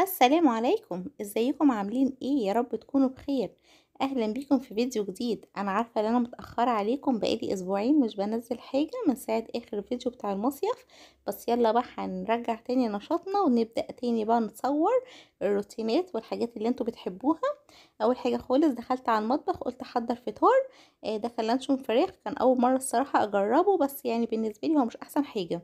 السلام عليكم، ازيكم عاملين ايه؟ يا رب تكونوا بخير. اهلا بيكم في فيديو جديد. انا عارفه ان انا متاخره عليكم، بقالي اسبوعين مش بنزل حاجه من ساعه اخر فيديو بتاع المصيف. بس يلا بقى هنرجع تاني نشاطنا ونبدا تاني بقى نصور الروتينات والحاجات اللي انتوا بتحبوها. اول حاجه خالص دخلت على المطبخ، قلت احضر فطار. ده كان لانشون فراخ، كان اول مره الصراحه اجربه، بس يعني بالنسبه لي هو مش احسن حاجه.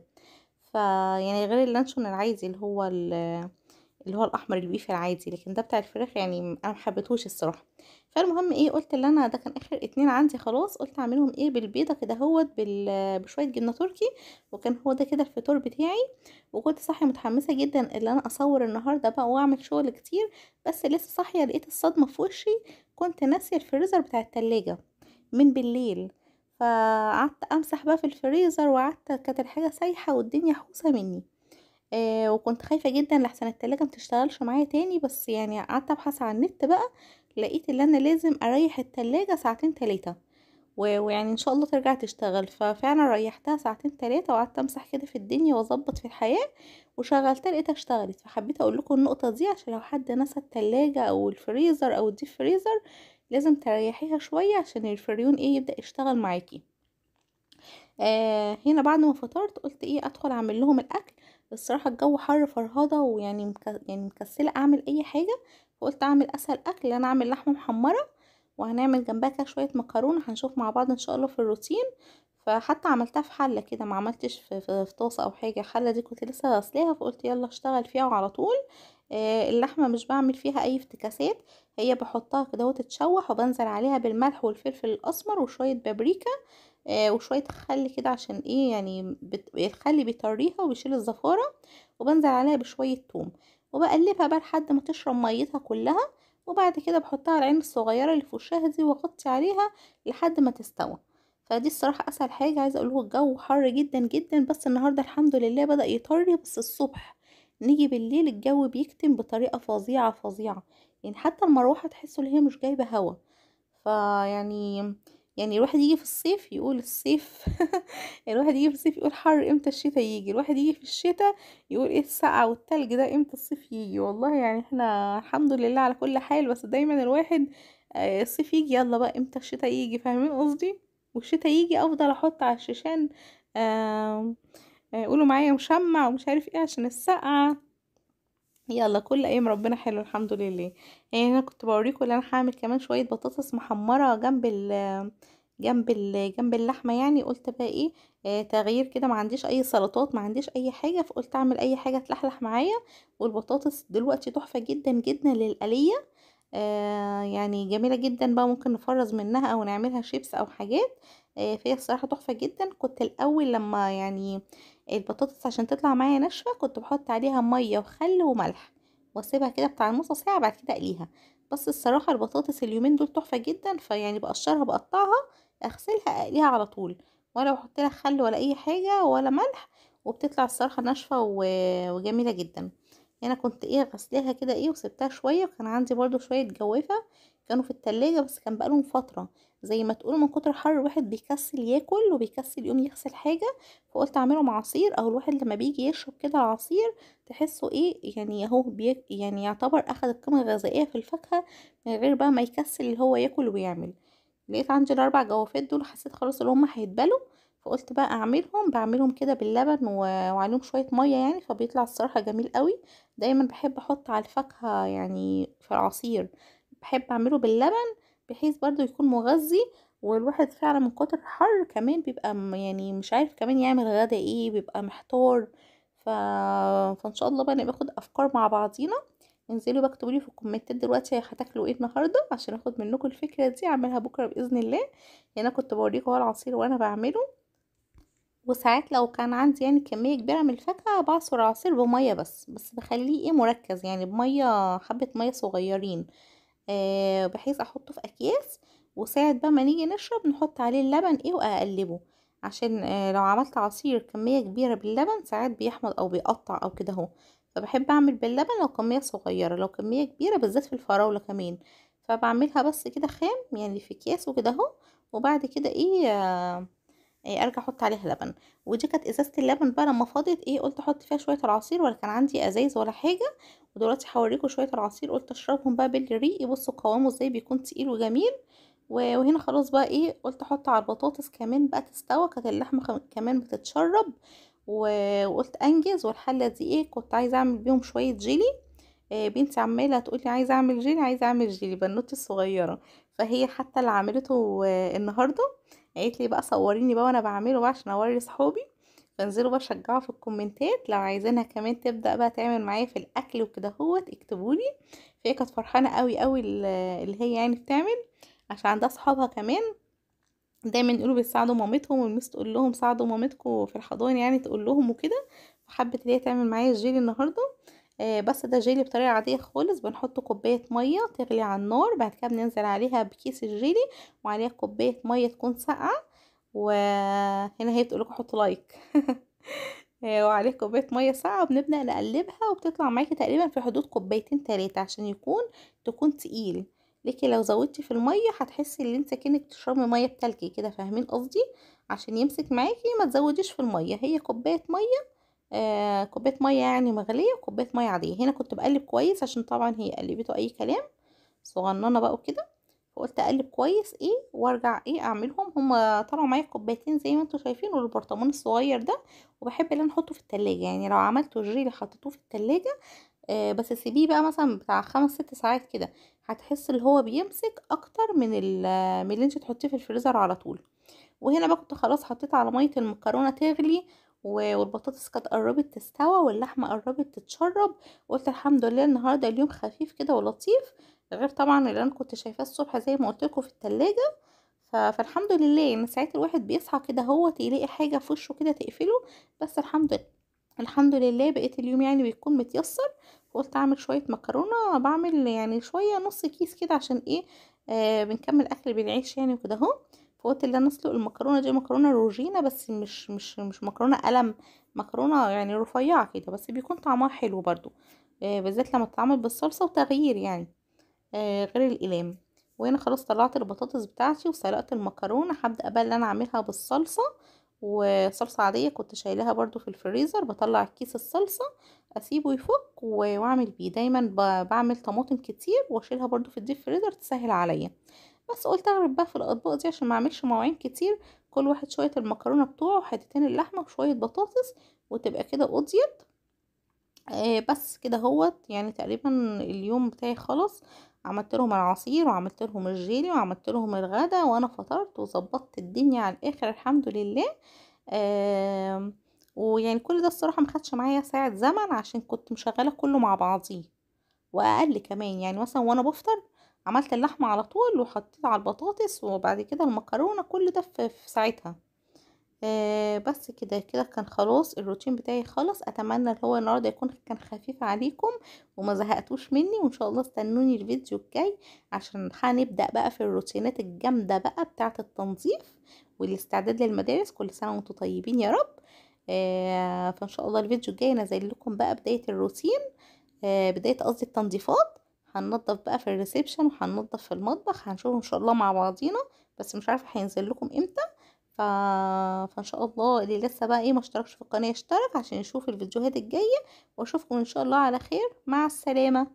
يعني غير اللانشون العادي اللي هو الاحمر البيفي العادي، لكن ده بتاع الفراخ يعني انا محبتهوش الصراحه. فالمهم ايه، قلت اللي انا ده كان اخر اتنين عندي خلاص، قلت اعملهم ايه بالبيضه كده هوت بشويه جبنه تركي. وكان هو ده كده الفطار بتاعي. وكنت صاحيه متحمسه جدا اللي انا اصور النهارده بقى واعمل شغل كتير. بس لسه صاحيه لقيت الصدمه في وشي. كنت ناسيه الفريزر بتاع التلاجة من بالليل. فقعدت امسح بقى في الفريزر، وقعدت كانت الحاجه سايحه والدنيا حوسه مني. وكنت خايفة جدا لحسن التلاجة متشتغلش معايا تاني، بس يعني قعدت ابحث على النت بقى. لقيت ان انا لازم اريح التلاجة ساعتين تلاتة. ويعني ان شاء الله ترجع تشتغل، ففعلا ريحتها ساعتين تلاتة وقعدت امسح كده في الدنيا واظبط في الحياة. وشغلتها لقيتها اشتغلت، فحبيت اقول لكم النقطة دي عشان لو حد نسى التلاجة او الفريزر او الديب فريزر. لازم تريحيها شوية عشان الفريون ايه يبدأ يشتغل معاكي. هنا بعد ما فطرت قلت ايه ادخل اعمل لهم الاكل. الصراحه الجو حر فرهضه، ويعني يعني مكسله اعمل اي حاجه. فقلت اعمل اسهل اكل، انا اعمل لحمه محمره. وهنعمل جنبها كده شويه مكرونه، هنشوف مع بعض ان شاء الله في الروتين. فحتى عملتها في حله كده، ما عملتش في طاسه او حاجه. الحله دي كنت لسه غسلاها، فقلت يلا اشتغل فيها وعلى طول. اللحمه مش بعمل فيها اي افتكاسات. هي بحطها كده وتتشوح، وبنزل عليها بالملح والفلفل الاسمر وشويه بابريكا. وشوية خل كده عشان ايه يعني الخل بيطريها وبيشيل الزفارة. وبنزل عليها بشوية توم. وبقلبها بقى لحد ما تشرب ميتها كلها. وبعد كده بحطها على العين الصغيرة اللي في وشها دي واغطي عليها لحد ما تستوي. فدي الصراحة اسهل حاجة. عايزة اقوله الجو حر جدا جدا، بس النهاردة الحمد لله بدأ يطري. بس الصبح نيجي بالليل الجو بيكتم بطريقة فظيعة فظيعة. يعني حتى المروحة تحسوا ان هي مش جايبة هوا. فيعني يعني الواحد يجي في الصيف يقول الصيف الواحد يجي في الصيف يقول حر، امتى الشتاء يجي؟ الواحد يجي في الشتاء يقول ايه السقعة والتلج ده، امتى الصيف يجي؟ والله يعني احنا الحمد لله على كل حال، بس دايما الواحد الصيف يجي يلا بقى امتى الشتاء يجي، فاهمين قصدي؟ والشتاء يجي افضل احط على الشيشان. قولوا معايا مشمع ومش عارف ايه عشان السقعة. يلا كل ايام ربنا حلو الحمد لله. يعني انا كنت بوريكم ان انا هعمل كمان شويه بطاطس محمره جنب اللحمه. يعني قلت بقى ايه تغيير كده، ما عنديش اي سلطات، ما عنديش اي حاجه، فقلت اعمل اي حاجه تلحلح معايا. والبطاطس دلوقتي تحفه جدا جدا للقليه. يعني جميله جدا بقى، ممكن نفرز منها او نعملها شيبس او حاجات. فهي الصراحه تحفه جدا. كنت الاول لما يعني البطاطس عشان تطلع معايا ناشفة كنت بحط عليها مية وخل وملح. واسيبها كده بتاع نص ساعة، بعد كده اقليها. بس الصراحة البطاطس اليومين دول تحفة جدا، فيعني بقشرها بقطعها. اغسلها اقليها على طول. ولا بحط لها خل ولا اي حاجة ولا ملح. وبتطلع الصراحة ناشفة وجميلة جدا. انا كنت ايه غسلاها كده ايه وسبتها شوية، وكان عندي برضو شوية جوافة. كانوا في التلاجة بس كان بقالهم فترة. زي ما تقولوا من كتر الحر الواحد بيكسل ياكل وبيكسل يقوم يغسل حاجة. فقلت اعملهم عصير، او الواحد لما بيجي يشرب كده العصير تحسه ايه يعني اهو يعني يعتبر اخد القيمة الغذائية في الفاكهة. من غير بقى ما يكسل اللي هو ياكل ويعمل. لقيت عندي الاربع جوافات دول، حسيت خلاص اللي هم هيتبلوا. فقلت بقى بعملهم كده باللبن وعليهم شوية مية، يعني فبيطلع الصراحة جميل قوي. دايما بحب احط على الفاكهة يعني في العصير. بحب اعمله باللبن، بحيث برضو يكون مغذي. والواحد فعلا من كتر الحر كمان بيبقى يعني مش عارف كمان يعمل غدا ايه، بيبقى محتار. ف... فان شاء الله بقى نبقى ناخد افكار مع بعضينا. انزلوا بقى اكتبوا لي في الكومنتات دلوقتي هتاكلوا ايه النهارده، عشان اخد منكم الفكره دي اعملها بكره باذن الله. يعني انا كنت بوريكم هو العصير وانا بعمله. وساعات لو كان عندي يعني كميه كبيره من الفاكهه بعصر العصير بميه، بس بخليه ايه مركز، يعني بميه حبه ميه صغيرين. بحيث احطه في اكياس. وساعة بقى ما نيجي نشرب نحط عليه اللبن ايه واقلبه. عشان لو عملت عصير كمية كبيرة باللبن ساعات بيحمض او بيقطع او كده اهو. فبحب اعمل باللبن لو كمية صغيرة، لو كمية كبيرة بالذات في الفراولة كمان. فبعملها بس كده خام يعني في اكياس وكده اهو. وبعد كده ايه ارجع احط عليها لبن. ودي كانت ازازة اللبن بقى لما فاضت ايه قلت احط فيها شوية العصير، ولا كان عندي ازايز ولا حاجة. ودلوقتي هوريكم شويه العصير، قلت اشربهم بقى بالريق. بصوا قوامه ازاي بيكون تقيل وجميل. وهنا خلاص بقى ايه، قلت احط على البطاطس كمان بقى تستوى، كانت اللحمه كمان بتتشرب. وقلت انجز. والحله دي ايه، كنت عايزه اعمل بيهم شويه جيلي. بنتي عماله تقولي عايزه اعمل جيلي، عايزه اعمل جيلي، بنوتي الصغيره. فهي حتى اللي عملته النهارده، قالت لي بقى صوريني بقى وانا بعمله بقى عشان اوري صحابي. فانزلوا بقى شجعوا في الكومنتات لو عايزينها كمان تبدا بقى تعمل معايا في الاكل وكده هوت، اكتبولي. فهي كانت فرحانه قوي قوي اللي هي يعني بتعمل، عشان عندها صحابها كمان دايما يقولوا بيساعدوا مامتهم، والمس تقول لهم ساعدوا مامتكم في الحضانه يعني، تقول لهم وكده. فحبت ان هي تعمل معايا الجيلي النهارده. بس ده جيلي بطريقه عاديه خالص. بنحط كوبايه ميه تغلي على النار، بعد كده بننزل عليها بكيس الجيلي، وعليها كوبايه ميه تكون ساقعه. وهنا هي بتقول لكم حطوا لايك. وعليه كوبايه ميه ساقعه، وبنبدا نقلبها، وبتطلع معاكي تقريبا في حدود كوبايتين 3 عشان تكون تقيل. لكن لو زودتي في الميه هتحسي ان انت كأنك بتشربي ميه بتلج كده، فاهمين قصدي؟ عشان يمسك معاكي ما تزوديش في الميه، هي كوبايه ميه. كوبايه ميه يعني مغليه، وكوبايه ميه عاديه. هنا كنت بقلب كويس عشان طبعا هي قلبته اي كلام، صغننه بقى وكده. فقلت اقلب كويس ايه، وارجع ايه اعملهم. هما طلعوا معايا كوبايتين زي ما انتوا شايفين، والبرطمان الصغير ده. وبحب ان انا احطه في التلاجة، يعني لو عملته جيلي حطيتوه في التلاجة. بس سيبيه بقى مثلا بتاع 5 6 ساعات كده، هتحس اللي هو بيمسك اكتر من اللي انت تحطيه في الفريزر على طول. وهنا بقى كنت خلاص حطيت على مية المكرونة تغلي، والبطاطس كانت قربت تستوى، واللحمة قربت تتشرب. وقلت الحمد لله النهاردة اليوم خفيف كده ولطيف، غير طبعا اللي انا كنت شايفاه الصبح زي ما قلت لكم في التلاجة. فالحمد لله ان ساعات الواحد بيصحى كده هو يلاقي حاجة في وشه كده تقفله. بس الحمد لله بقيت اليوم يعني بيكون متيسر. فقلت اعمل شوية مكرونة، بعمل يعني شوية نص كيس كده عشان ايه، بنكمل اكل بالعيش يعني وكده اهو. فقلت اللي انا اسلق المكرونة دي مكرونة روجينا، بس مش مكرونة قلم. مكرونة يعني رفيعة كده، بس بيكون طعمها حلو برضو. بالذات لما تتعمل بالصلصة وتغيير يعني، غير الأقلام. وهنا خلاص طلعت البطاطس بتاعتي وسلقت المكرونة. هبدأ بقى اللي انا اعملها بالصلصة، وصلصة عادية كنت شايلها برضو في الفريزر. بطلع كيس الصلصة اسيبه يفك واعمل بيه. دايما بعمل طماطم كتير واشيلها برضو في الديب فريزر تسهل عليا. بس قلت اغرب بقى في الاطباق دي عشان ما اعملش مواعين كتير. كل واحد شوية المكرونة بتوعه، وحتتين اللحمة وشوية بطاطس، وتبقى كده قضيت. بس كده هوت يعني تقريبا اليوم بتاعي خلاص. عملت لهم العصير، وعملت لهم الجيلي، وعملت لهم الغدا، وانا فطرت وظبطت الدنيا على الاخر الحمد لله. آه ويعني كل ده الصراحة مخدش معايا ساعة زمن، عشان كنت مشغلة كله مع بعضيه واقل كمان. يعني مثلا وانا بفطر عملت اللحمة على طول، وحطيت على البطاطس، وبعد كده المكرونة، كل ده في ساعتها. بس كده كده كان خلاص الروتين بتاعي خلص. اتمنى ان هو النهارده يكون كان خفيف عليكم وما زهقتوش مني. وان شاء الله استنوني الفيديو الجاي عشان هنبدأ بقى في الروتينات الجامدة بقى بتاعة التنظيف والاستعداد للمدارس. كل سنة وانتم طيبين يا رب. فان شاء الله الفيديو الجاي نزل لكم بقى بداية الروتين، بداية قصدي التنظيفات. هننضف بقى في الريسبشن، وهننضف في المطبخ، هنشوف ان شاء الله مع بعضينا. بس مش عارفة هينزل لكم امتى. ف... فان شاء الله اللي لسه بقى ايه ما اشتركش في القناة يشترك عشان يشوف الفيديوهات الجاية. واشوفكم ان شاء الله على خير، مع السلامة.